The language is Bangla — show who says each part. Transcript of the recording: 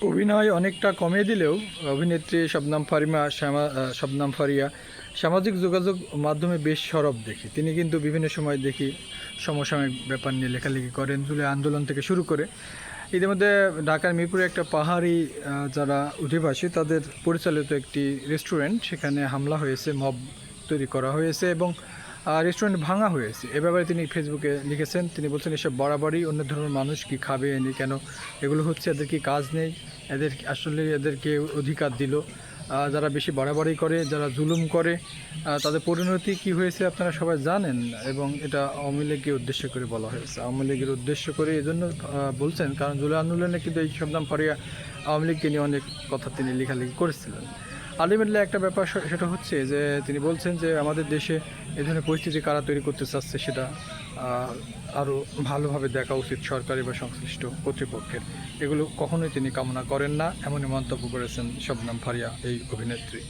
Speaker 1: অভিনয় অনেকটা কমিয়ে দিলেও অভিনেত্রী শবনম ফারিয়া সামাজিক যোগাযোগ মাধ্যমে বেশ সরব দেখি। তিনি কিন্তু বিভিন্ন সময় দেখি সমসাময়িক ব্যাপার নিয়ে লেখালেখি করেন, জুলাই আন্দোলন থেকে শুরু করে। ইতিমধ্যে ঢাকার মিরপুরে একটা পাহাড়ি যারা অধিবাসী তাদের পরিচালিত একটি রেস্টুরেন্ট, সেখানে হামলা হয়েছে, মব তৈরি করা হয়েছে এবং রেস্টুরেন্ট ভাঙা হয়েছে। এ ব্যাপারে তিনি ফেসবুকে লিখেছেন। তিনি বলছেন, এসব বরাবরই অন্য ধর্মের মানুষ কি খাবে, এনে কেন এগুলো হচ্ছে, এদের কি কাজ নেই, এদের আসলে এদেরকে অধিকার দিল? যারা বেশি বাড়াবাড়ি করে, যারা জুলুম করে, তাদের পরিণতি কি হয়েছে আপনারা সবাই জানেন। এবং এটা আওয়ামী লীগকে উদ্দেশ্য করে বলা হয়েছে, আওয়ামী লীগের উদ্দেশ্য করে এজন্য বলছেন, কারণ জুলাই আন্দোলনে কিন্তু এই শবনম ফারিয়া আওয়ামী লীগকে নিয়ে অনেক কথা তিনি লেখালেখি করেছিলেন। আলটিমেটলি একটা ব্যাপার সেটা হচ্ছে যে তিনি বলছেন যে আমাদের দেশে এই ধরনের পরিস্থিতি কারা তৈরি করতে চাচ্ছে সেটা আরও ভালোভাবে দেখা উচিত সরকারি বা সংশ্লিষ্ট কর্তৃপক্ষের। এগুলো কখনোই তিনি কামনা করেন না, এমনই মন্তব্য করেছেন শবনম ফারিয়া এই অভিনেত্রী।